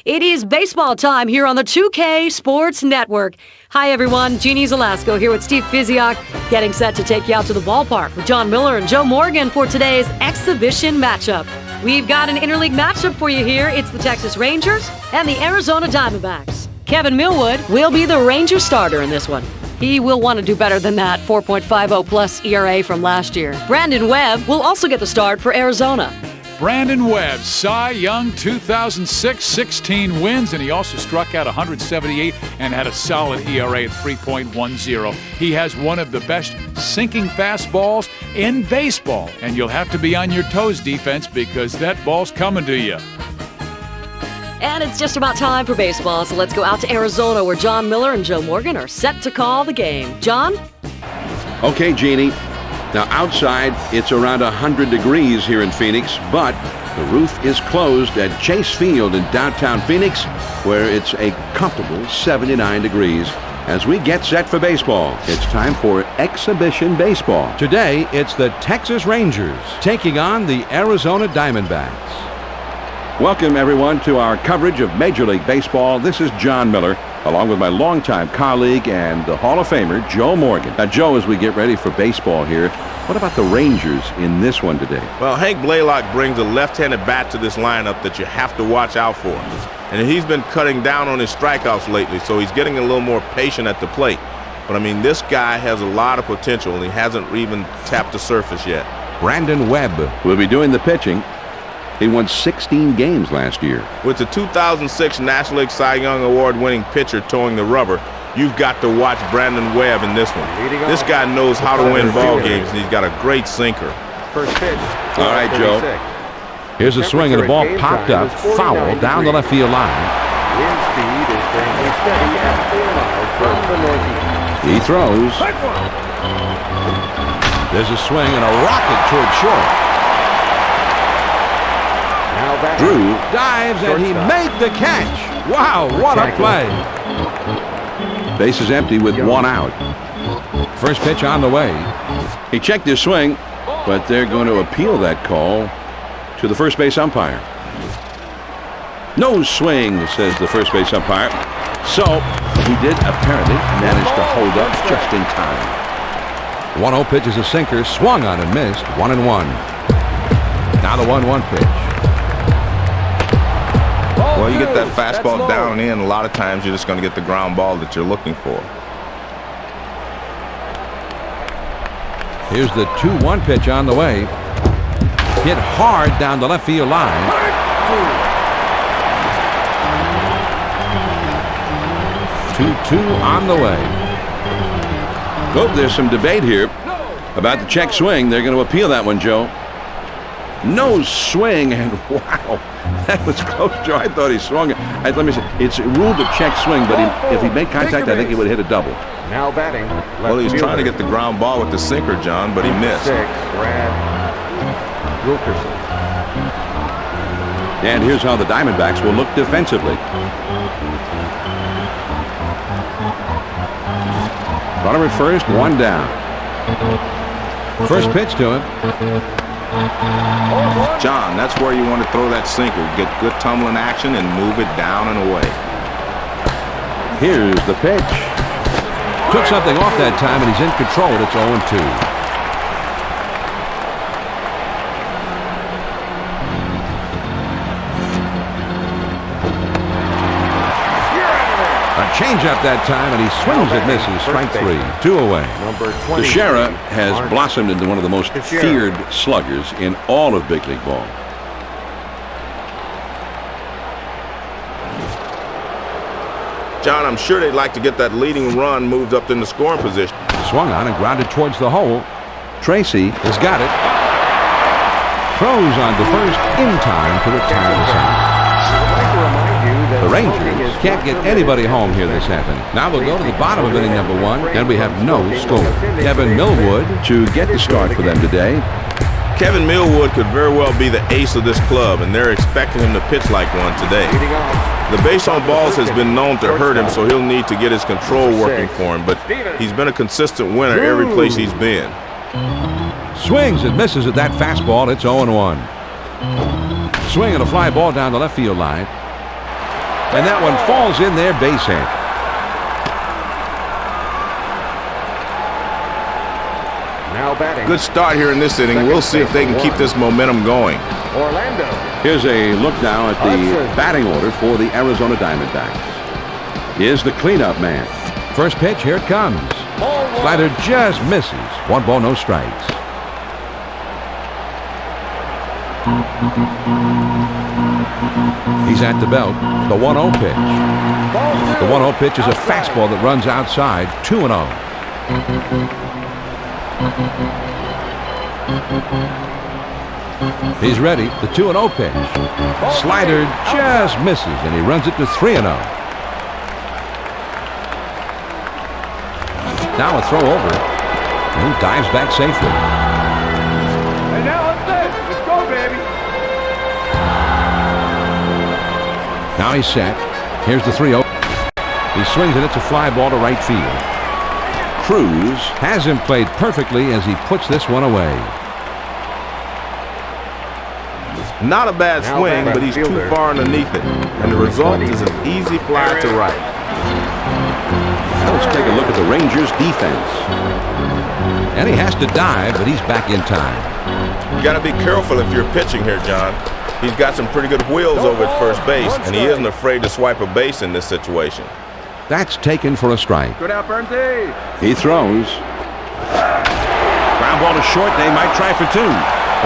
It is baseball time here on the 2K Sports Network. Hi, everyone. Jeannie Zelasco here with Steve Fiziak, getting set to take you out to the ballpark with John Miller and Joe Morgan for today's exhibition matchup. We've got an interleague matchup for you here. It's the Texas Rangers and the Arizona Diamondbacks. Kevin Millwood will be the Ranger starter in this one. He will want to do better than that 4.50 plus ERA from last year. Brandon Webb will also get the start for Arizona. Brandon Webb, Cy Young 2006, 16 wins, and he also struck out 178 and had a solid ERA at 3.10. He has one of the best sinking fastballs in baseball, and you'll have to be on your toes, defense, because that ball's coming to you. And it's just about time for baseball, so let's go out to Arizona where John Miller and Joe Morgan are set to call the game. John? Okay, Jeannie. Now, outside, it's around 100 degrees here in Phoenix, but the roof is closed at Chase Field in downtown Phoenix, where it's a comfortable 79 degrees. As we get set for baseball, it's time for exhibition baseball. Today, it's the Texas Rangers taking on the Arizona Diamondbacks. Welcome, everyone, to our coverage of Major League Baseball. This is John Miller, along with my longtime colleague and the Hall of Famer, Joe Morgan. Now, Joe, as we get ready for baseball here, what about the Rangers in this one today? Well, Hank Blaylock brings a left-handed bat to this lineup that you have to watch out for. And he's been cutting down on his strikeouts lately, so he's getting a little more patient at the plate. But, I mean, this guy has a lot of potential, and he hasn't even tapped the surface yet. Brandon Webb will be doing the pitching. He won 16 games last year. With the 2006 National League Cy Young Award-winning pitcher towing the rubber, you've got to watch Brandon Webb in this one. This guy knows how to win ball games, and he's got a great sinker. First pitch. All right, Joe. Here's a swing, and the ball popped up, foul down the left field line. Wind speed is currently steady at 4 miles from the northeast. He throws. There's a swing and a rocket toward short. Drew dives and he made the catch. Wow, what a play. Base is empty with one out. First pitch on the way. He checked his swing, but they're going to appeal that call to the first base umpire. No swing, says the first base umpire. So he did apparently manage to hold up just in time. 1-0 pitch is a sinker, swung on and missed. 1-1. Now the 1-1 pitch. Well, you get that fastball down and in, a lot of times you're just going to get the ground ball that you're looking for. Here's the 2-1 pitch on the way. Hit hard down the left field line. 2-2 on the way. Oh, there's some debate here about the check swing. They're going to appeal that one, Joe. No swing, and wow, that was close, Joe. I thought he swung it. Let me see. It's ruled a check swing, but if he made contact, I think he would have hit a double. Now batting. Well, he was trying to get the ground ball with the sinker, John, but he missed. Brad Wilkerson. And here's how the Diamondbacks will look defensively. Runner at first, one down. First pitch to him. John, that's where you want to throw that sinker. Get good tumbling action and move it down and away. Here's the pitch. Took something off that time, and he's in control. It's 0-2. Change-up that time, and he swings and misses. Strike 3. 2 away. Teixeira has blossomed into one of the most feared sluggers in all of big league ball. John, I'm sure they'd like to get that leading run moved up in the scoring position. Swung on and grounded towards the hole. Tracy has got it. Throws on to first in time to retire the side. The Rangers can't get anybody home here this afternoon. Now we'll go to the bottom of inning number 1, and we have no score. Kevin Millwood to get the start for them today. Kevin Millwood could very well be the ace of this club, and they're expecting him to pitch like one today. The base on balls has been known to hurt him, so he'll need to get his control working for him, but he's been a consistent winner every place he's been. Swings and misses at that fastball. It's 0-1. Swing and a fly ball down the left field line. And that one falls in there base hit. Now batting. Good start here in this inning. We'll see if they can keep this momentum going. Orlando. Here's a look now at the batting order for the Arizona Diamondbacks. Here's the cleanup man. First pitch, here it comes. Slider just misses. 1 ball, no strikes. He's at the belt. The 1-0 pitch. The 1-0 pitch is a fastball that runs outside. 2-0. He's ready. The 2-0 pitch. Slider just misses, and he runs it to 3-0. Now a throw over. And he dives back safely. And now it's it. Let's go, baby. Now he's set. Here's the 3-0. He swings and it's a fly ball to right field. Cruz has him played perfectly as he puts this one away. Not a bad swing, but he's too far underneath it. And the result is an easy fly to right. Now let's take a look at the Rangers' defense. And he has to dive, but he's back in time. You got to be careful if you're pitching here, John. He's got some pretty good wheels over at first base, and he isn't afraid to swipe a base in this situation. That's taken for a strike. Good out, Bernstein. He throws. Ground ball to short. They might try for 2.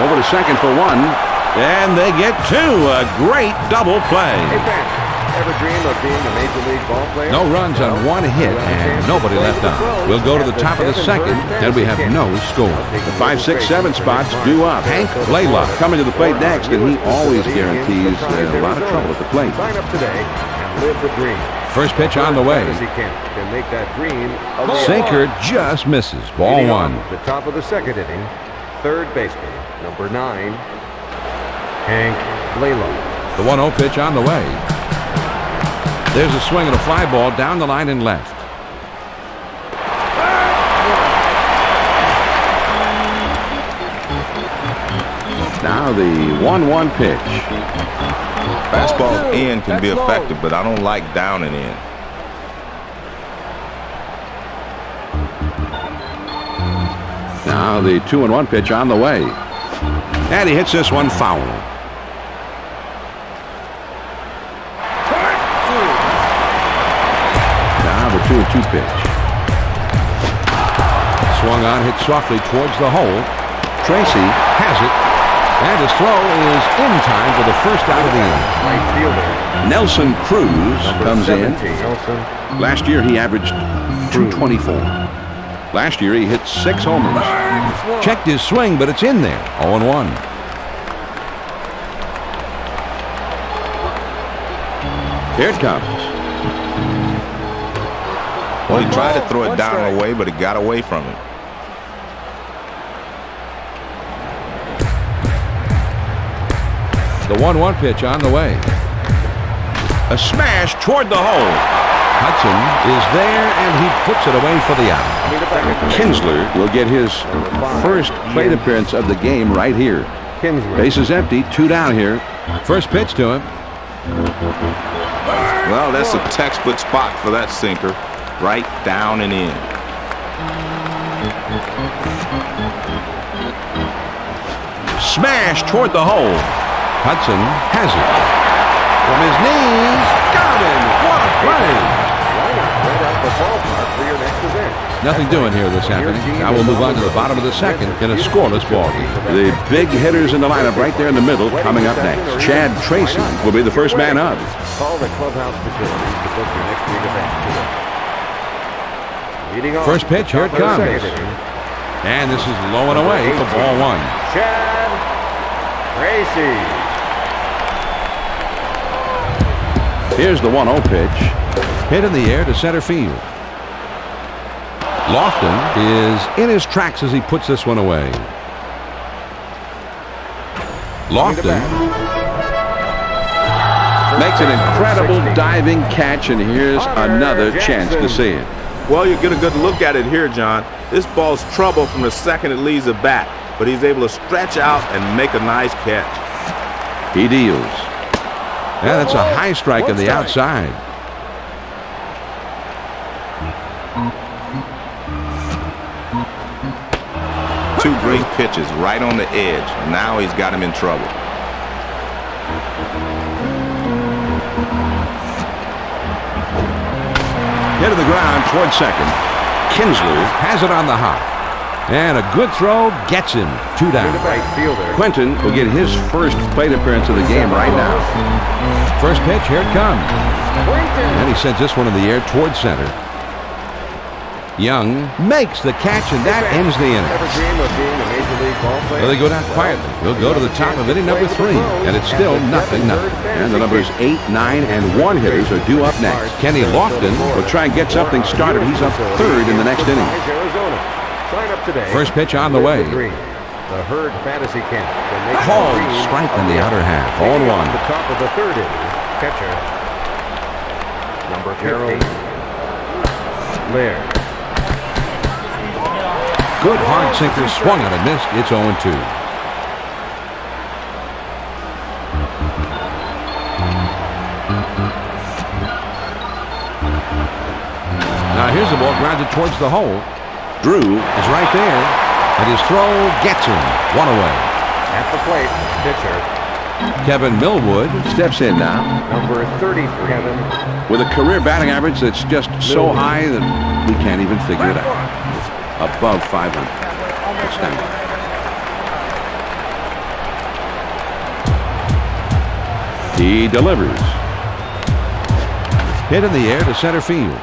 Over to second for 1. And they get 2. A great double play. Hey, Ben, ever dream of being a Major League ball player? No runs on 1 hit and nobody left on. We'll go to the top of the second, and we have no score. The 5, 6, 7 spots due up. Hank Blaylock coming to the plate next, and he always guarantees a lot of trouble at the plate. Sign up today and live the dream. First pitch on the way. He can make that dream a Sinker just misses. Ball 1. The top of the second inning. Third baseman, number 9, Hank Blaylock. The 1-0 pitch on the way. There's a swing and a fly ball down the line and left. Now the 1-1 pitch. Fastball in can be effective, but I don't like down and in. Now the 2-1 pitch on the way. And he hits this one foul. Now the 2-2 pitch. Swung on, hit softly towards the hole. Tracy has it. And his throw is in time for the first out of the inning. Right fielder. Nelson Cruz comes in. Nelson. Last year he averaged 224. Last year he hit 6 homers. Checked his swing, but it's in there. 0-1. Here it comes. Well, he tried to throw it down and away, but it got away from him. The 1-1 pitch on the way. A smash toward the hole. Hudson is there, and he puts it away for the out. Kinsler will get his first plate appearance of the game right here. Base is empty, 2 down here. First pitch to him. Well, that's a textbook spot for that sinker. Right down and in. Smash toward the hole. Hudson has it. From his knees, got him. What a play. Nothing doing here this afternoon. Now we'll move on to the bottom of the second in a scoreless ball game. The big hitters in the lineup right there in the middle coming up next. Chad Tracy will be the first man up. Call the clubhouse facilities to book your next big event today. First pitch, here it comes. And this is low and away for ball 1. Chad Tracy. Here's the 1-0 pitch. Hit in the air to center field. Lofton is in his tracks as he puts this one away. Lofton makes an incredible diving catch, and here's another chance to see it. Well, you get a good look at it here, John. This ball's trouble from the second it leaves the bat, but he's able to stretch out and make a nice catch. He deals. Yeah, that's a high strike on the outside. Two great pitches right on the edge. Now he's got him in trouble. Hit to the ground towards second. Kinsler has it on the hop. And a good throw gets him. 2 down. Right fielder. Quentin will get his first plate appearance of the game right now. First pitch, here it comes. And he sends this one in the air towards center. Young makes the catch, and that ends the inning. Ever dream of being a major league ball player? Well, they go down quietly. We'll go to the top of inning number 3, and it's still 0-0. And the numbers 8, 9, and 1 hitters are due up next. Kenny Lofton will try and get something started. He's up third in the next inning. Sign up today. First pitch on the way. The Herd Fantasy Camp. Called strike in the outer half. 0-1. The top of the 3rd inning. Catcher. Number 15. Laird. Good hard sinker, swung on and missed. It's 0-2. Now here's the ball grounded towards the hole. Drew is right there, and his throw gets him. 1 away. At the plate, pitcher. Kevin Millwood steps in now. Number 33. Kevin. With a career batting average that's just so high that we can't even figure it out. Above 500. Outstanding. He delivers. Hit in the air to center field.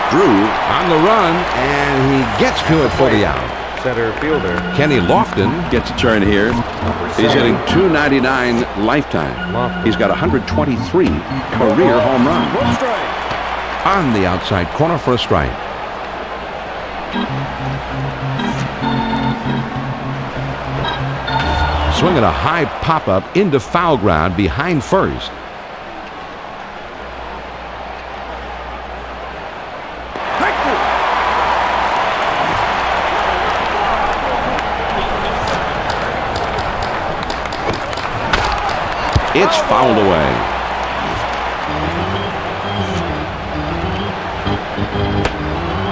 Drew on the run, and he gets to it for the out. Center fielder. Kenny Lofton gets a turn here. He's hitting .299 lifetime. He's got 123 career home runs. On the outside corner for a strike. Swinging a high pop-up into foul ground behind first. It's fouled away.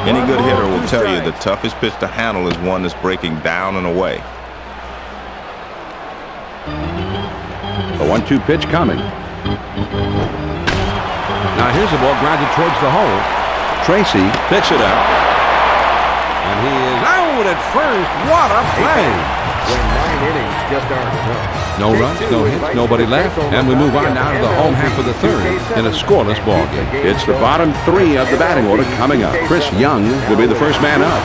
Any good hitter will tell you the toughest pitch to handle is one that's breaking down and away. The 1-2 pitch coming. Now here's the ball grounded towards the hole. Tracy picks it up. And he is out at first. What a play! When 9 innings just aren't enough. No runs, no hits, nobody left. And we move on now to the home half of the 3rd in a scoreless ball game. It's the bottom 3 of the batting order coming up. Chris Young will be the first man up.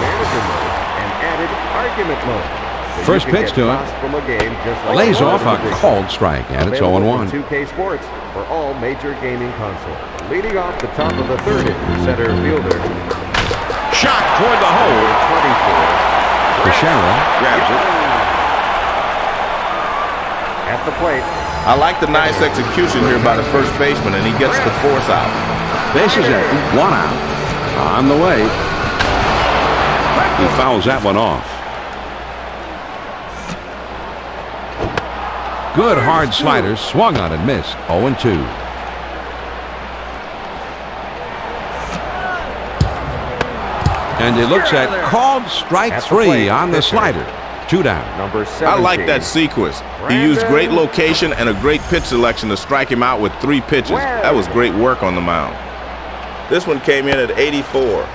First pitch to him. Lays off a called strike, and it's 0-1. 2K Sports for all major gaming consoles. Leading off the top of the 3rd inning, center fielder. Shot toward the hole. 24. Teixeira grabs it. At the plate. I like the nice execution here by the first baseman, and he gets the force out. Bases empty, 1 out. On the way. He fouls that one off. Good hard slider, swung on and missed. 0-2. And he looks at called strike 3 on the slider. 2 down. Number 17. I like that sequence. He used great location and a great pitch selection to strike him out with 3 pitches. That was great work on the mound. This one came in at 84.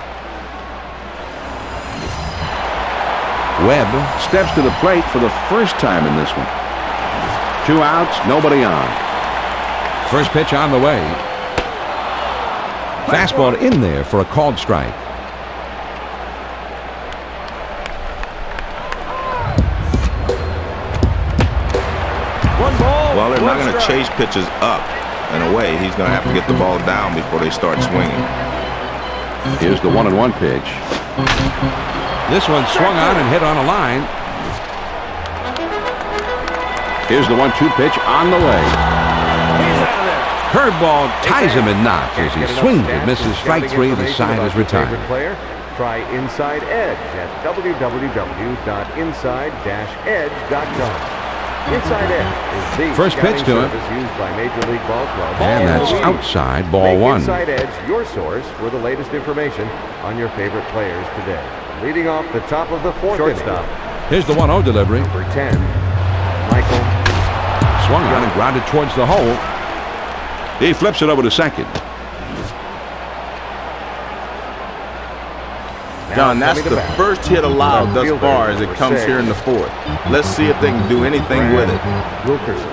Webb steps to the plate for the first time in this one. 2 outs, nobody on. First pitch on the way. Fastball in there for a called strike. Well, they're not going to chase pitches up and away. He's going to have to get the ball down before they start swinging. Here's the 1-1 pitch. This one swung on and hit on a line. Here's the 1-2 pitch on the way. Curveball ties him in knots as he swings and misses strike 3. The side is retired. Try Inside Edge at www.inside-edge.com. Inside edge is the First pitch scouting to him. service used by Major League ball clubs. And that's outside, ball Make one. Inside Edge your source for the latest information on your favorite players today. Leading off the top of the fourth shortstop. Here's the 1-0 delivery. Number 10, Michael. Swung on and grounded towards the hole. He flips it over to second. John, that's the first hit allowed thus far as it comes here in the fourth. Let's see if they can do anything with it. Wilkerson.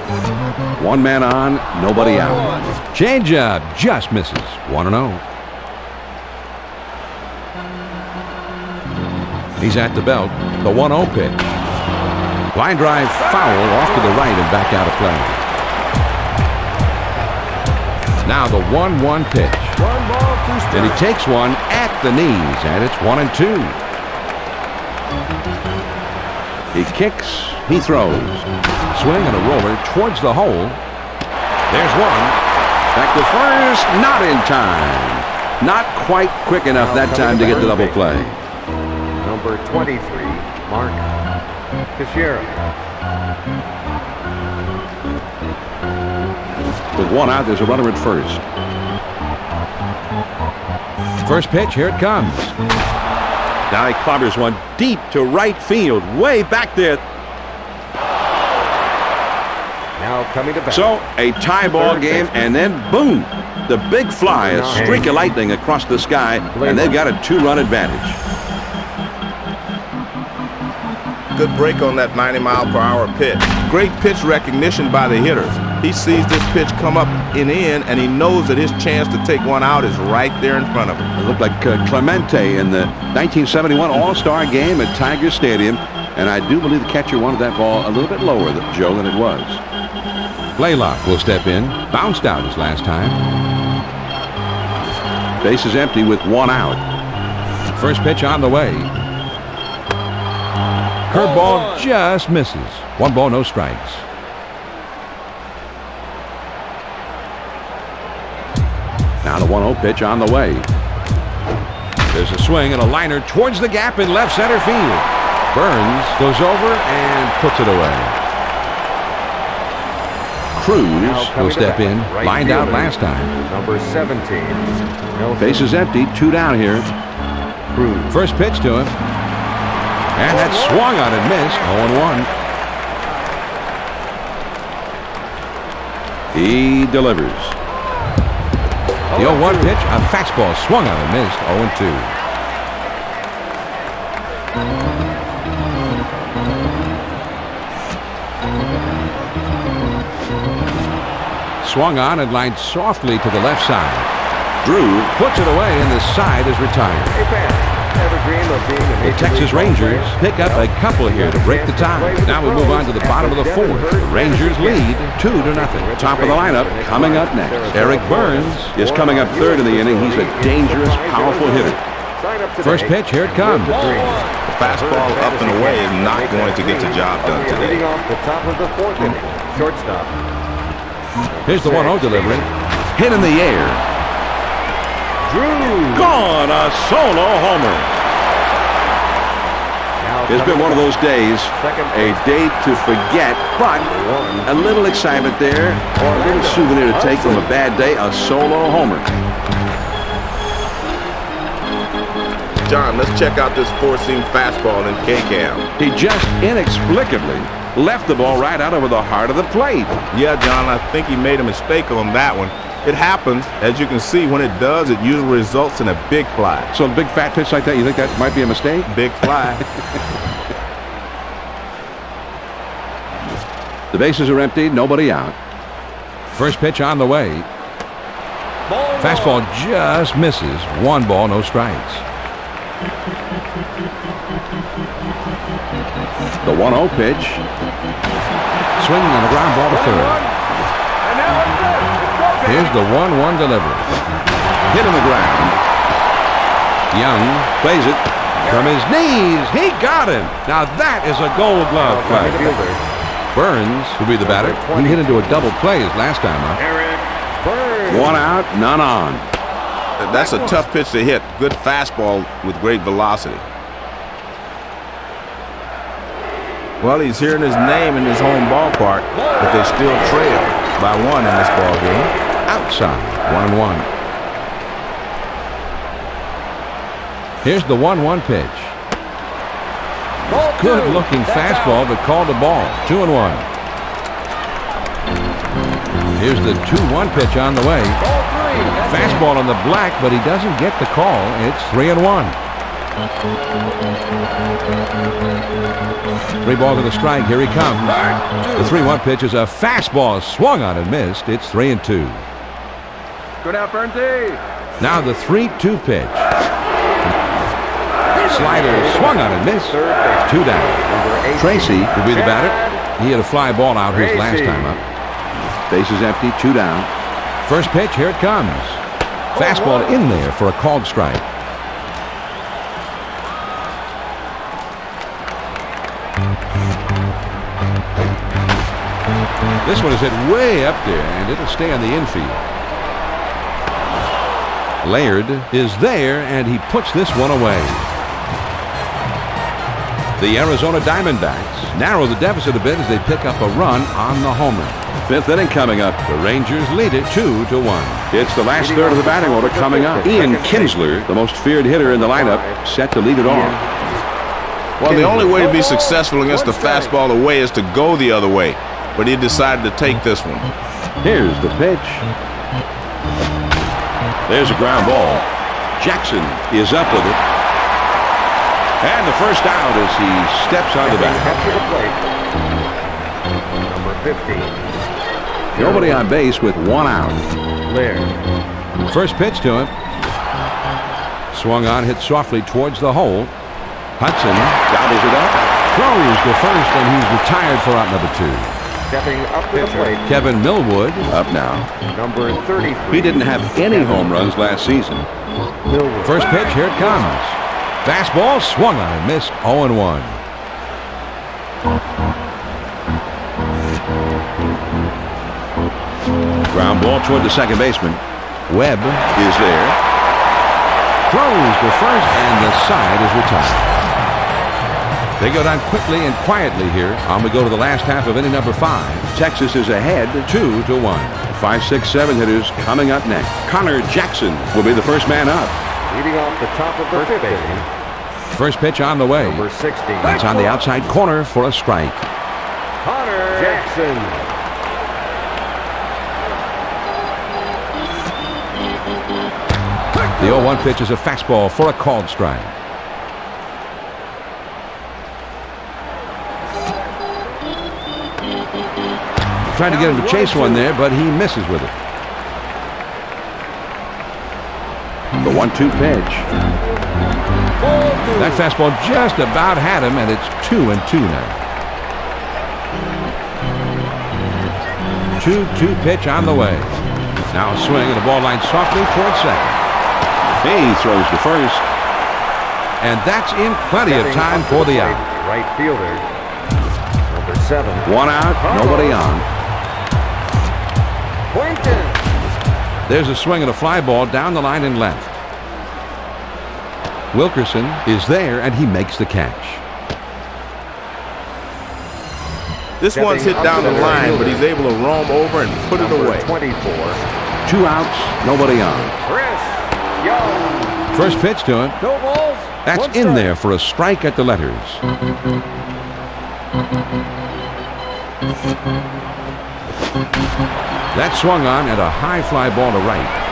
One man on, nobody out. Changeup just misses. 1-0. He's at the belt. The 1-0 pitch. Line drive foul off to the right and back out of play. Now the 1-1 pitch. And he takes one at the knees, and it's 1-2. He kicks, he throws. Swing and a roller towards the hole. There's one. Back to first, not in time. Not quite quick enough that time to get the double play. Number 23, Mark Teixeira. With one out, there's a runner at first. First pitch, here it comes. Now he clobbers one deep to right field, way back there. Now coming to bat. So a tie ball game, and then boom, the big fly, a streak of lightning across the sky, and they've got a 2-run advantage. Good break on that 90-mile-per-hour pitch. Great pitch recognition by the hitters. He sees this pitch come up and in, and he knows that his chance to take one out is right there in front of him. It looked like Clemente in the 1971 All-Star game at Tiger Stadium, and I do believe the catcher wanted that ball a little bit lower, Joe, than it was. Blaylock will step in. Bounced out his last time. Base is empty with one out. First pitch on the way. Curveball just misses. 1 ball, no strikes. Now the 1-0 pitch on the way. There's a swing and a liner towards the gap in left center field. Burns goes over and puts it away. Cruz will step in. Lined out last time. Number 17. Base is empty. 2 down here. Cruz. First pitch to him. And that swung on and missed. 0-1. He delivers. The 0-1 pitch, a fastball swung on and missed. 0-2. Swung on and lined softly to the left side. Drew puts it away, and the side is retired. The Texas Rangers pick up a couple here to break the tie. Now we move on to the bottom of the fourth. The Rangers lead 2-0. Top of the lineup coming up next. Eric Burns is coming up third in the inning. He's a dangerous, powerful hitter. First pitch, here it comes. The fastball up and away is not going to get the job done today. Leading off the top of the fourth inning. Shortstop. Here's the 1-0 delivery. Hit in the air. Drew. Gone, a solo homer. It's been one of those days, a day to forget, but a little excitement there, or a little souvenir to take from a bad day, a solo homer. John, let's check out this four-seam fastball in K-Cam. He just inexplicably left the ball right out over the heart of the plate. Yeah, John, I think he made a mistake on that one. It happens. As you can see, when it does, it usually results in a big fly. So a big fat pitch like that, you think that might be a mistake? Big fly. The bases are empty, nobody out. First pitch on the way. Fastball just misses. 1 ball, no strikes. The 1-0 pitch. Swinging on the ground ball to third. Here's the 1-1 delivery. Hit on the ground. Young plays it from his knees. He got him. Now that is a Gold Glove play. Burns will be the batter. He hit into a double play his last time up. One out, none on. That's a tough pitch to hit. Good fastball with great velocity. Well, he's hearing his name in his home ballpark, but they still trail by 1 in this ball game. Outside, 1-1. Here's the 1-1 pitch. Good-looking fastball, but called a ball. 2-1. Here's the 2-1 pitch on the way. Fastball on the black, but he doesn't get the call. It's 3-1. 3 balls and a strike. Here he comes. The 3-1 pitch is a fastball swung on and missed. It's 3-2. Good out, Bernty. Now the 3-2 pitch. Slider swung on and missed. 2 down. Tracy will be the batter. He had a fly ball out his last time up. Bases empty, 2 down. First pitch, here it comes. Fastball in there for a called strike. This one is hit way up there, and it'll stay on the infield. Laird is there, and he puts this one away. The Arizona Diamondbacks narrow the deficit a bit as they pick up a run on the homer. 5th inning coming up. The Rangers lead it 2-1. It's the last third of the batting order coming up. Ian Kinsler, the most feared hitter in the lineup, set to lead it off. Well, the only way to be successful against the fastball away is to go the other way, but he decided to take this one. Here's the pitch. There's a ground ball. Jackson is up with it. And the first out as he steps on the bat. Number 15. Nobody on base with 1 out. Laird. First pitch to him. Swung on, hit softly towards the hole. Hudson gobbles it up. Throws to first, and he's retired for out number 2. Stepping up to the plate. Kevin Millwood up now. Number 33. He didn't have any home runs last season. Millwood. First pitch, here it comes. Fastball swung on and missed. 0-1. Ground ball toward the second baseman. Webb is there. Throws to first, and the side is retired. They go down quickly and quietly here. On we go to the last half of inning number 5. Texas is ahead 2-1. 5, 6, 7 hitters coming up next. Connor Jackson will be the first man up. Leading off the top of the 5th inning. First pitch on the way. Number 16. That's on the outside corner for a strike. Connor Jackson. The 0-1 pitch is a fastball for a called strike. Trying to get him to chase one there, but he misses with it. The 1-2 pitch. That fastball just about had him, and it's 2-2 now. 2-2 pitch on the way. Now a swing and the ball line softly towards second. He throws to first. And that's in plenty of time for the out. Right fielder. Number 7. 1 out, nobody on. Boynton. There's a swing and a fly ball down the line and left. Wilkerson is there, and he makes the catch. This one's hit down the line, but he's able to roam over and put it away. 24. 2 outs, nobody on. Chris Young. First pitch to him. No balls. That's in there for a strike at the letters. That swung on and a high fly ball to right.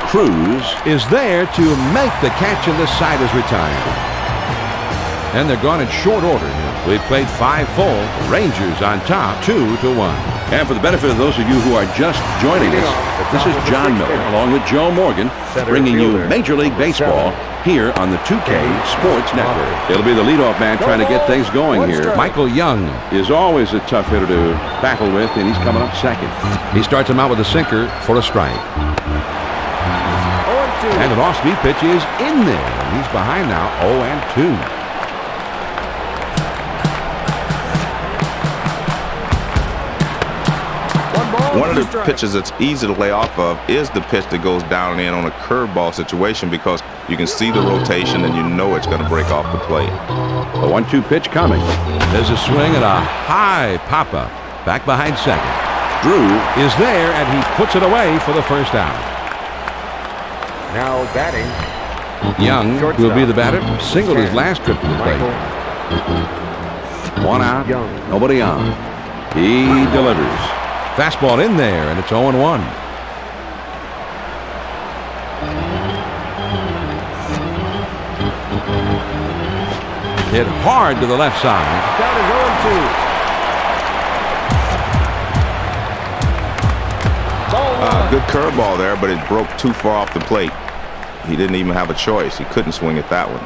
Cruz is there to make the catch, and this side is retired. And they're gone in short order. We've played 5 full. Rangers on top 2-1. And for the benefit of those of you who are just joining us, this is John Miller along with Joe Morgan bringing you Major League Baseball here on the 2K Sports Network. It'll be the leadoff man trying to get things going here. Michael Young is always a tough hitter to battle with, and he's coming up second. He starts him out with a sinker for a strike. And an off-speed pitch is in there. He's behind now, 0-2. One of the pitches that's easy to lay off of is the pitch that goes down and in on a curveball situation, because You can see the rotation, and you know it's going to break off the plate. The 1-2 pitch coming. There's a swing and a high pop-up. Back behind second. Drew is there, and he puts it away for the first out. Now batting, Young will be the batter. Singled his last trip to the plate. One out, nobody on. He delivers. Fastball in there, and it's 0-1. Hit hard to the left side. Count is 0-2. Good curveball there, but it broke too far off the plate. He didn't even have a choice. He couldn't swing at that one.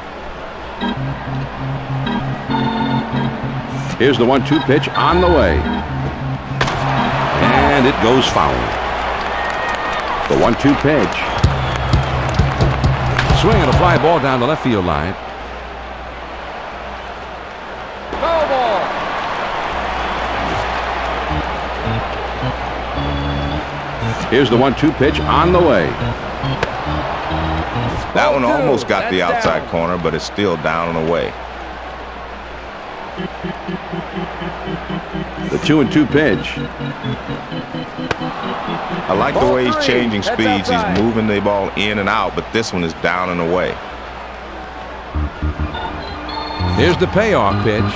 Here's the 1-2 pitch on the way. And it goes foul. The 1-2 pitch. Swing and a fly ball down the left field line. Foul ball. Here's the 1-2 pitch on the way. That one almost got the outside corner, but it's still down and away. The 2-2 pitch. I like the way he's changing speeds. He's moving the ball in and out, but this one is down and away. Here's the payoff pitch.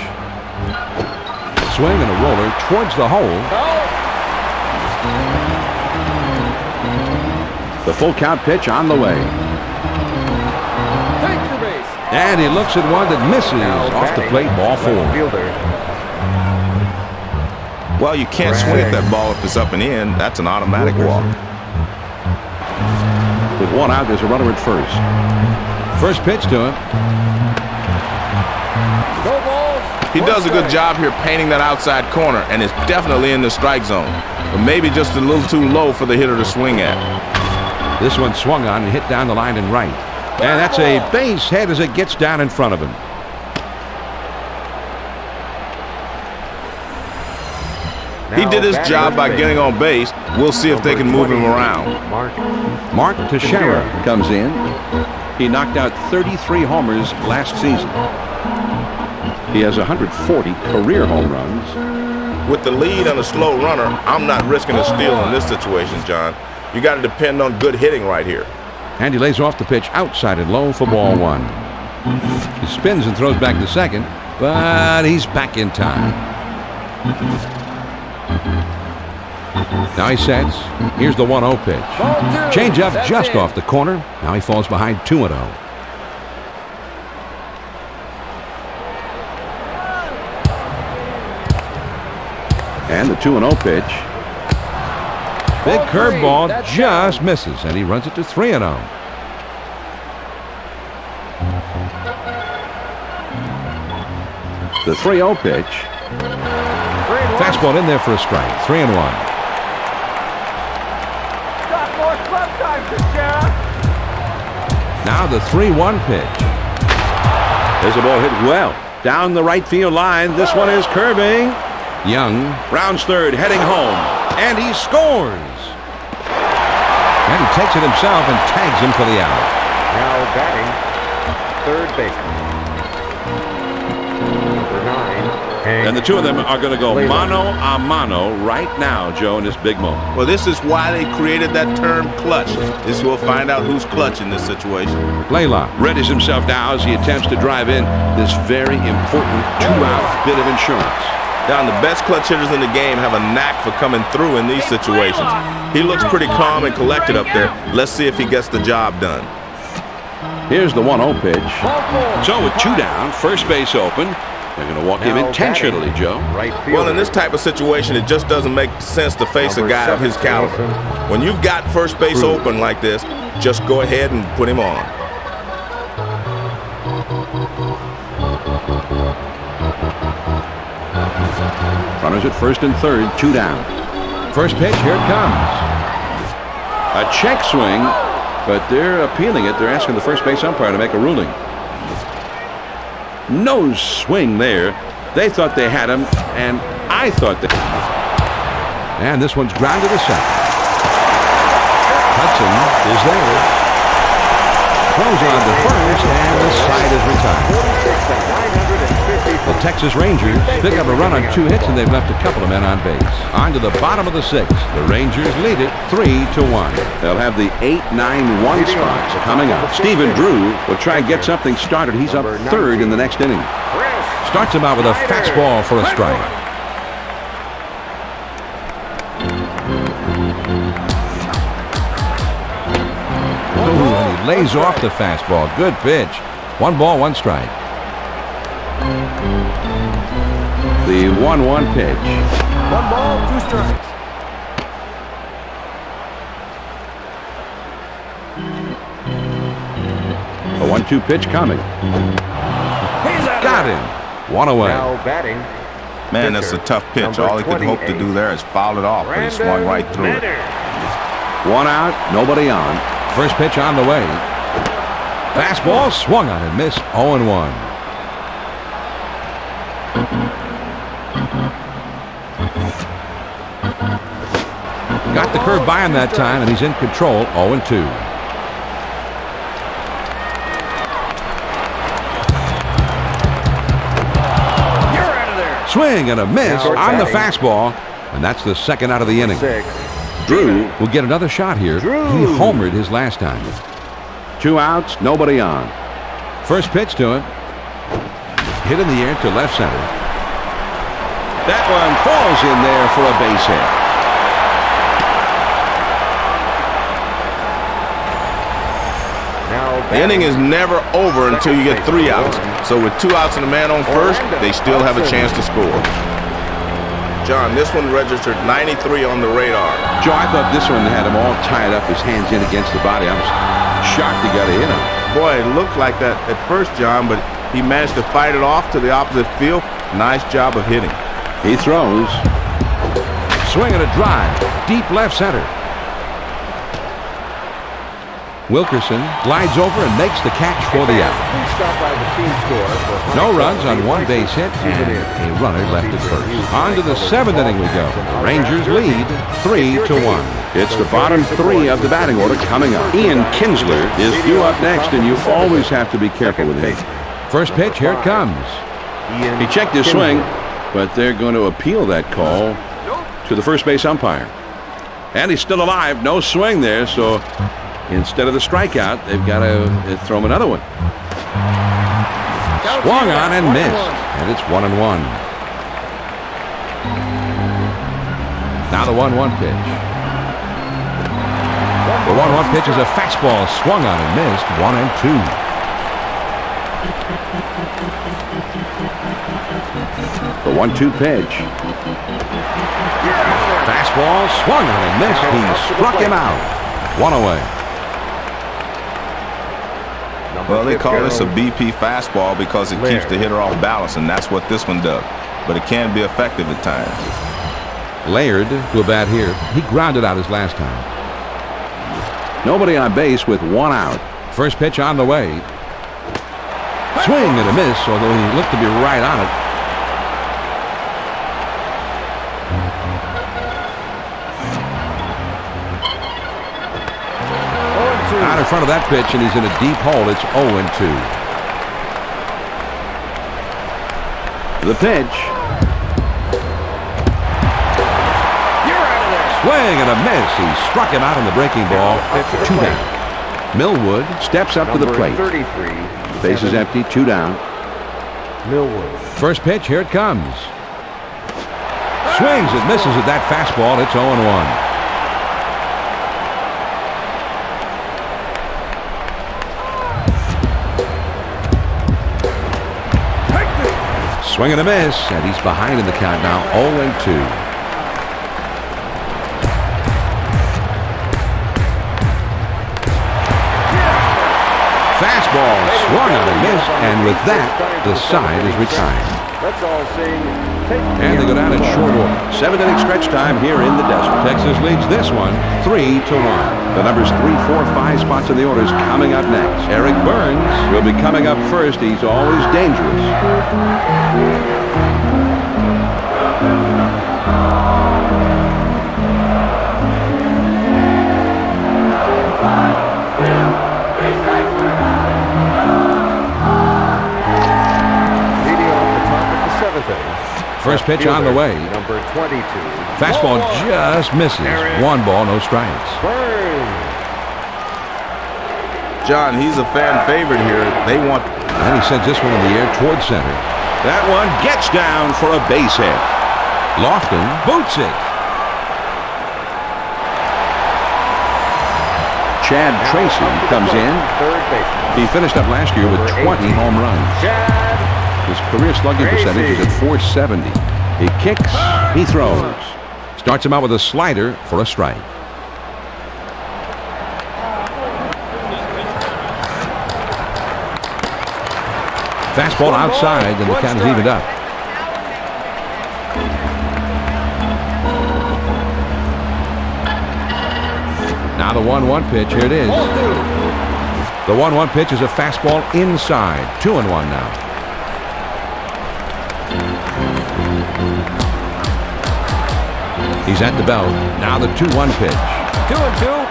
Swing and a roller towards the hole. The full count pitch on the way. And he looks at one that misses off the plate, ball 4. Well, you can't swing at that ball if it's up and in. That's an automatic walk. With one out, there's a runner at first. First pitch to him. He does a good job here painting that outside corner, and it's definitely in the strike zone. But maybe just a little too low for the hitter to swing at. This one swung on and hit down the line and right. And that's a base hit as it gets down in front of him. He did his job by getting on base. We'll see if they can move him around. Mark Teixeira comes in. He knocked out 33 homers last season. He has 140 career home runs. With the lead on a slow runner, I'm not risking a steal in this situation, John. You got to depend on good hitting right here. And he lays off the pitch outside and low for ball 1. He spins and throws back to second, but he's back in time. Now he sets. Here's the 1-0 pitch. Change up just off the corner. Now he falls behind 2-0. And the 2-0 pitch. Big curveball just misses, and he runs it to 3-0. The 3-0 pitch. Fastball in there for a strike. 3-1. Now the 3-1 pitch. There's a ball hit well down the right field line. This one is curving. Young rounds third, heading home, and he scores. And he takes it himself and tags him for the out. Now batting, third baseman, number 9. And the two of them are going to go mano a mano right now, Joe, in this big moment. Well, this is why they created that term clutch. This will find out who's clutch in this situation. Layla readies himself now as he attempts to drive in this very important 2-out bit of insurance. Don, the best clutch hitters in the game have a knack for coming through in these situations. He looks pretty calm and collected up there. Let's see if he gets the job done. Here's the 1-0 pitch. So with 2 down, first base open. They're going to walk him intentionally, Joe. Well, in this type of situation, it just doesn't make sense to face a guy of his caliber. When you've got first base open like this, just go ahead and put him on. Runners at first and third, 2 down. First pitch, here it comes. A check swing, but they're appealing it. They're asking the first base umpire to make a ruling. No swing there. They thought they had him, and I thought they... And this one's grounded to second. Hudson is there. throws on to first, and the side is retired. The Texas Rangers pick up a run on 2 hits, and they've left a couple of men on base. On to the bottom of the 6th. The Rangers lead it 3-1. They'll have the 8-9-1 spots coming up. Stephen Drew will try and get something started. He's up 3rd in the next inning. Starts him out with a fastball for a strike. Ooh, and he lays off the fastball. Good pitch. 1 ball, 1 strike. The 1-1 pitch. 1 ball, 2 strikes. A 1-2 pitch coming. Got him. 1 away. Now batting. Man, that's a tough pitch. All he could hope to do there is foul it off, but he swung right through it. 1 out, nobody on. First pitch on the way. Fastball swung on and missed. 0-1. Got the curve by him that time, and he's in control. 0-2. Swing and a miss on the fastball, and that's the 2nd out of the inning. Drew will get another shot here. He homered his last time. 2 outs, nobody on. First pitch to him. Hit in the air to left center. That one falls in there for a base hit. The inning is never over until you get 3 outs. So with 2 outs and a man on first, they still have a chance to score. John, this one registered 93 on the radar. Joe, I thought this one had him all tied up, his hands in against the body. I was shocked he got a hit on it. Boy, it looked like that at first, John, but he managed to fight it off to the opposite field. Nice job of hitting. He throws. Swing and a drive. Deep left center. Wilkerson glides over and makes the catch for the out. No runs on 1 base hit and a runner left at first. On to the 7th inning we go. Rangers lead 3-1. It's the bottom 3 of the batting order coming up. Ian Kinsler is due up next, and you always have to be careful with him. First pitch, here it comes. He checked his swing, but they're going to appeal that call to the first base umpire. And he's still alive. No swing there, so instead of the strikeout, they've got to throw him another one. Swung on and missed, and it's 1-1. Now the 1-1 pitch. The 1-1 pitch is a fastball swung on and missed. 1-2. The 1-2 pitch. Fastball swung on and missed. He struck him out. 1 away. Well, they call this a BP fastball because it keeps the hitter off balance, and that's what this one does. But it can be effective at times. Laird to a bat here. He grounded out his last time. Nobody on base with 1 out. First pitch on the way. Swing and a miss, although he looked to be right on it. Out in front of that pitch, and he's in a deep hole. It's 0-2. The pitch. Swing and a miss. He struck him out on the breaking ball. 2 down. Millwood steps up to the plate. Base is empty. 2 down. Millwood. First pitch. Here it comes. Swings and misses at that fastball. It's 0-1. Swing and a miss, and he's behind in the count now, 0-2. Fastball swung on and missed, and with that, the side is retired. And they go down in short order. 7th inning stretch time here in the desert. Texas leads this one 3-1. The numbers 3, 4, 5 spots in the orders coming up next. Eric Burns will be coming up first. He's always dangerous. First pitch on the way. Number 22. Fastball just misses. 1 ball, no strikes. Burns. John, he's a fan favorite here. They want. And he sends this one in the air towards center. That one gets down for a base hit. Lofton boots it. Chad Tracy comes in. Third baseman. He finished up last year with 20 home runs. Chad His career slugging percentage is at .470. He kicks, he throws. Starts him out with a slider for a strike. Fastball outside, and the count is evened up. Now the 1-1 pitch. Here it is. The 1-1 pitch is a fastball inside. 2-1 now. He's at the belt. Now the 2-1 pitch. 2-2.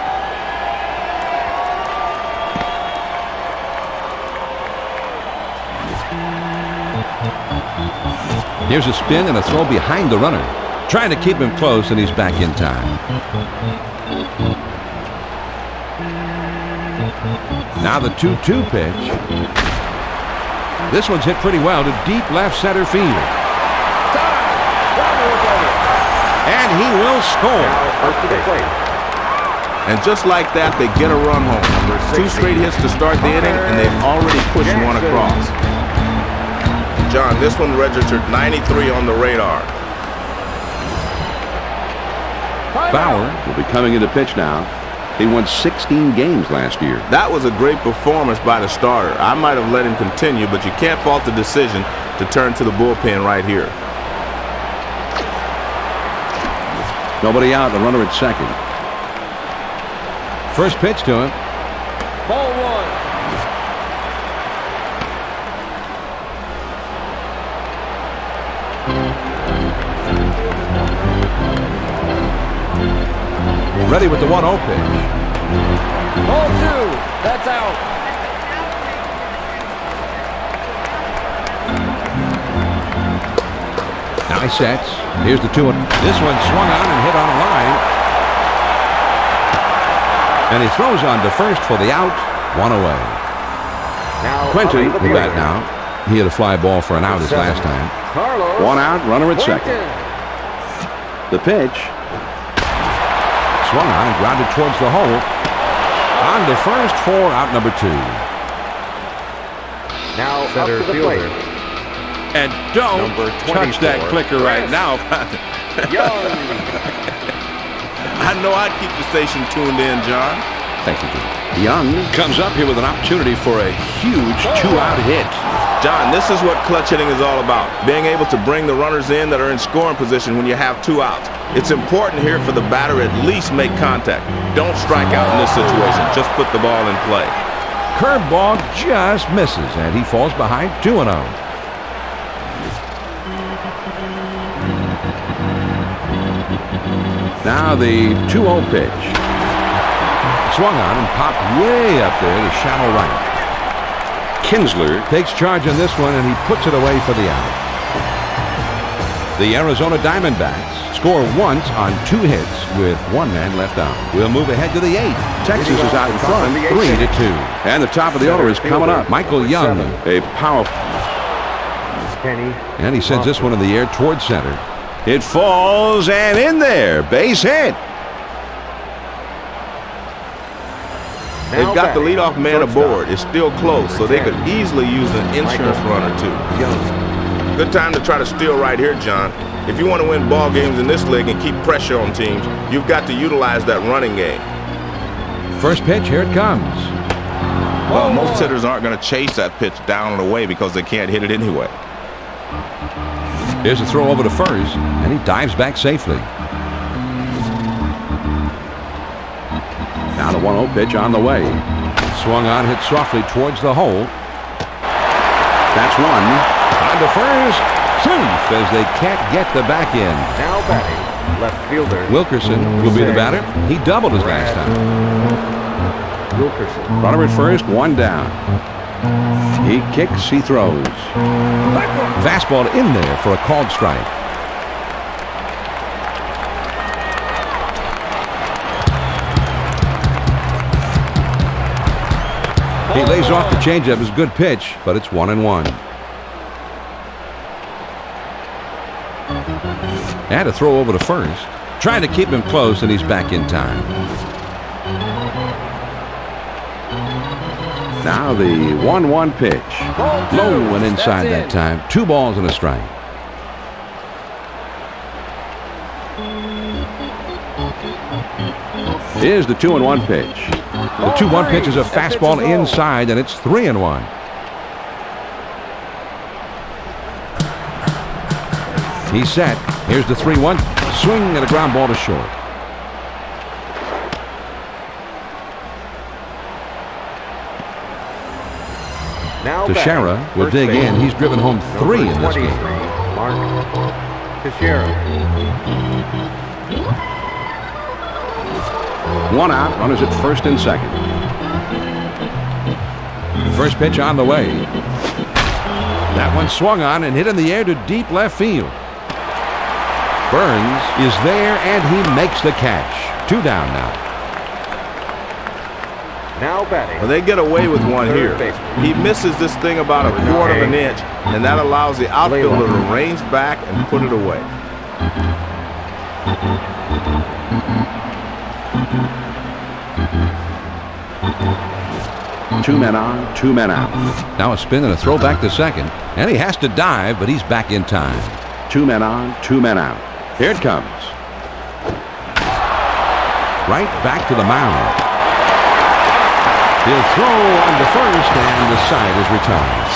Here's a spin and a throw behind the runner. Trying to keep him close, and he's back in time. Now the 2-2 pitch. This one's hit pretty well to deep left center field. And he will score. up to the plate. And just like that, they get a run home. 2 straight hits to start the inning, and they've already pushed one across. John, this one registered 93 on the radar. Bauer will be coming into pitch now. He won 16 games last year. That was a great performance by the starter. I might have let him continue, but you can't fault the decision to turn to the bullpen right here. Nobody out, the runner at second. First pitch to him. Ball 1. Ready with the 1-0 pitch. Ball 2. That's out. Now he sets. Here's the 2-1. This one swung on and hit on a line. And he throws on to first for the out. 1 away. Now Quentin, the bat now. He had a fly ball for an out his last time. Carlos. 1 out, runner at second. The pitch. Swung on and grounded towards the hole. On to first for out number 2. Now Center up to the fielder. plate. And don't Number touch that 24. clicker right now. Young. I know I'd keep the station tuned in, John. Thank you, Jim. Young comes up here with an opportunity for a huge 2-out hit. John, this is what clutch hitting is all about. Being able to bring the runners in that are in scoring position when you have 2 outs. It's important here for the batter at least make contact. Don't strike out in this situation. Just put the ball in play. Curveball just misses, and he falls behind 2-0. Now the 2-0 pitch. Swung on and popped way up there to shallow right. Kinsler takes charge on this one, and he puts it away for the out. The Arizona Diamondbacks score once on 2 hits with 1 man left on. We'll move ahead to the 8th. Texas is out in front, 3-2. And the top of the order is coming up. Michael Young, a powerful. Kenny. And he sends this one in the air towards center. It falls and in there. Base hit. They've got the leadoff man aboard. It's still close, so they could easily use an insurance run or 2. Good time to try to steal right here, John. If you want to win ball games in this league and keep pressure on teams, you've got to utilize that running game. First pitch, here it comes. Well, most hitters aren't going to chase that pitch down and away because they can't hit it anyway. Here's a throw over to first, and he dives back safely. Now the 1-0 pitch on the way. Swung on, hit softly towards the hole. That's 1. On to first. Safe as they can't get the back in. Now batting. Left fielder. Wilkerson will be the batter. He doubled his last time. Wilkerson. Runner at first, 1 down. He kicks, he throws. Fastball in there for a called strike. He lays off the changeup. It's a good pitch, but it's 1-1. And a throw over to first. Trying to keep him close, and he's back in time. Now the 1-1 pitch. Low and inside that time. 2 balls and a strike. Here's the 2-1 pitch. The 2-1 pitch is a fastball inside, and it's 3-1. He's set. Here's the 3-1. Swing and a ground ball to short. Now Teixeira will dig in. He's driven home 3 in this game. Mark Teixeira. 1 out. Runners at first and second. First pitch on the way. That one swung on and hit in the air to deep left field. Burns is there, and he makes the catch. 2 down now. Now batting. Well, they get away with one here. He misses this thing about a quarter of an inch, and that allows the outfielder to range back and put it away. 2 men on, 2 men out. Now a spin and a throw back to second, and he has to dive, but he's back in time. 2 men on, 2 men out. Here it comes. Right back to the mound. He'll throw on the first, and the side is retired.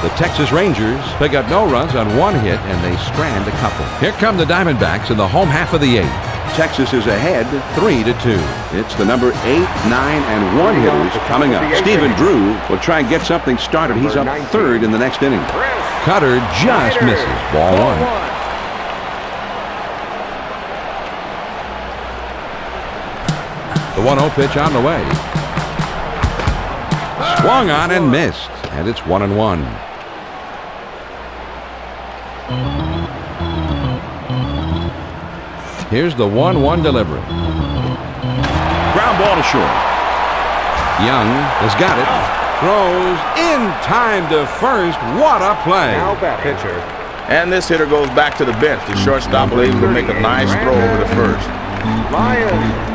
The Texas Rangers pick up no runs on 1 hit, and they strand a couple. Here come the Diamondbacks in the home half of the 8th. Texas is ahead 3-2. It's the number 8, 9, and 1 hitters coming up. Stephen Drew will try and get something started. He's up 3rd in the next inning. Cutter just misses. Ball 1. The 1-0 pitch on the way. Swung on and missed. And it's 1-1. Here's the 1-1 delivery. Ground ball to short. Young has got it. Throws in time to first. What a play. Now batting. Pitcher. And this hitter goes back to the bench. The shortstop was able to make a nice throw over to first. Lions.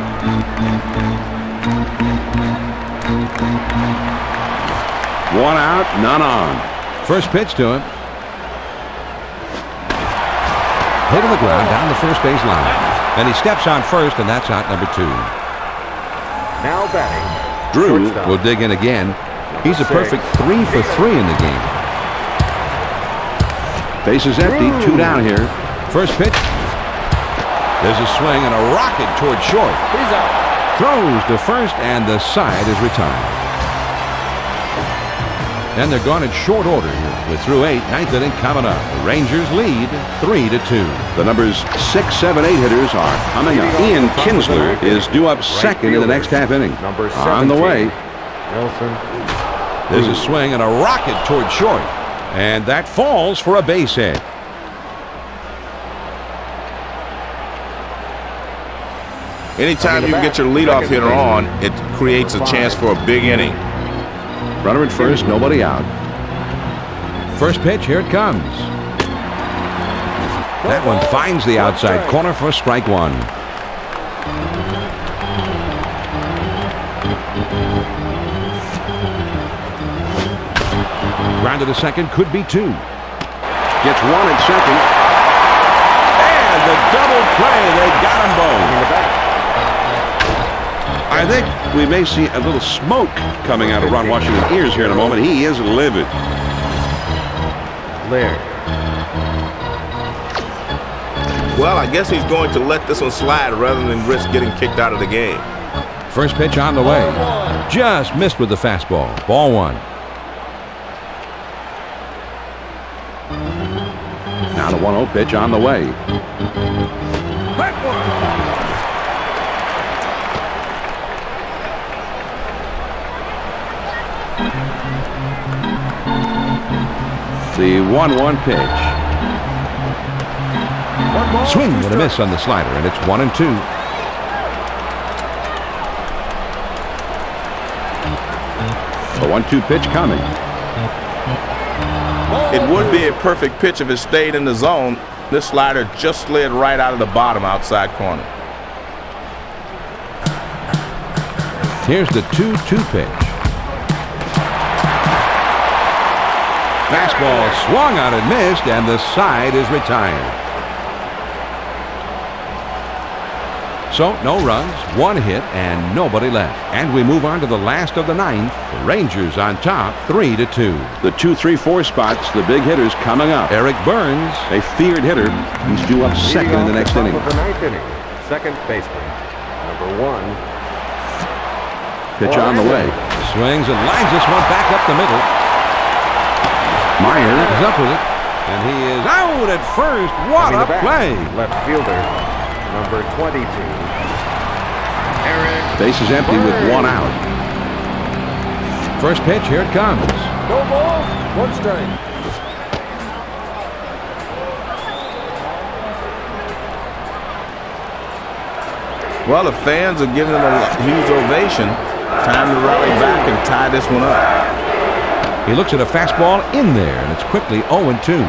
1 out, none on. First pitch to him. Hit on the ground down the first base line. Then he steps on first, and that's out number 2. Now batting. Drew Shortstop. will dig in again. He's a perfect 3 for 3 in the game. Base is empty, 2 down here. First pitch. There's a swing and a rocket toward short. He's out. Throws to first, and the side is retired. And they're gone in short order here. We're through 8, 9th inning coming up. The Rangers lead 3-2. The numbers 6, 7, 8 hitters are coming up. Ian Kinsler is due up second in the next half inning. Number 17. On the way. Nelson. There's a swing and a rocket toward short. And that falls for a base hit. Anytime you can get your leadoff hitter on, it creates a chance for a big inning. Runner at first, nobody out. First pitch, here it comes. That one finds the outside corner for strike 1. Grounded to second, could be 2. Gets 1 at second. And the double play, they got them both. I think we may see a little smoke coming out of Ron Washington's ears here in a moment. He is livid. Laird. Well, I guess he's going to let this one slide rather than risk getting kicked out of the game. First pitch on the way. Just missed with the fastball. Ball 1. Now the 1-0 pitch on the way. The 1-1 pitch. Swing and a miss on the slider, and it's 1-2. 1-2 pitch coming. It would be a perfect pitch if it stayed in the zone. This slider just slid right out of the bottom outside corner. Here's the 2-2 pitch. Fastball swung on and missed, and the side is retired. So, no runs, 1 hit, and nobody left. And we move on to the last of the 9th. The Rangers on top, 3-2. The 2, 3, 4 spots, the big hitters coming up. Eric Burns, a feared hitter. He's due up second in the next inning. Of the 9th inning, second baseman, number 1. Pitch on the way. Swings and lines this one back up the middle. Meyer is up with it, and he is out at first. What a play! Left fielder, number 22. Base is empty with 1 out. First pitch, here it comes. No balls, 1 strike. Well, the fans are giving him a huge ovation. Time to rally back and tie this one up. He looks at a fastball in there, and it's quickly 0-2.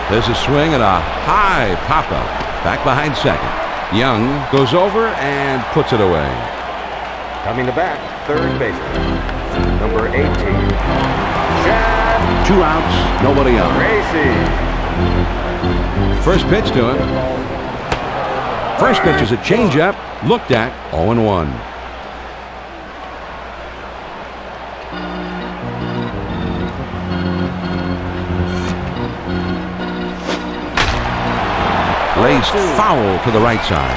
There's a swing and a high pop-up. Back behind second. Young goes over and puts it away. Coming to bat, third baseman, number 18. Chad 2 outs, nobody on. Gracie. First pitch to him. First pitch is a changeup, looked at, 0-1. Lays foul to the right side.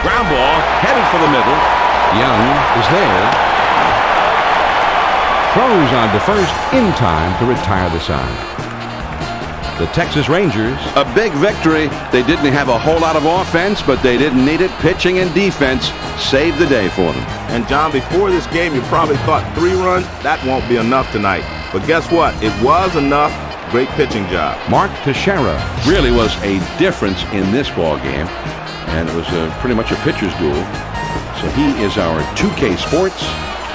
Ground ball headed for the middle. Young is there. Throws on to first in time to retire the side. The Texas Rangers. A big victory. They didn't have a whole lot of offense, but they didn't need it. Pitching and defense saved the day for them. And John, before this game, you probably thought 3 runs, that won't be enough tonight. But guess what? It was enough. Great pitching job. Mark Teixeira really was a difference in this ball game, and it was pretty much a pitcher's duel. So he is our 2K Sports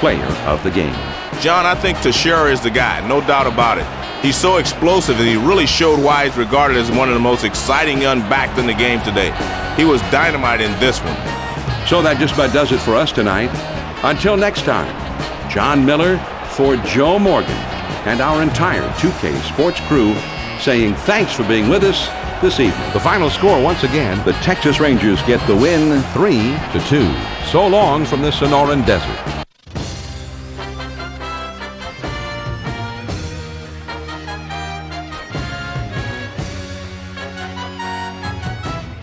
Player of the Game. John, I think Teixeira is the guy, no doubt about it. He's so explosive, and he really showed why he's regarded as one of the most exciting young backs in the game today. He was dynamite in this one. So that just about does it for us tonight. Until next time, John Miller for Joe Morgan and our entire 2K Sports crew saying thanks for being with us this evening. The final score once again, the Texas Rangers get the win 3-2. So long from the Sonoran Desert.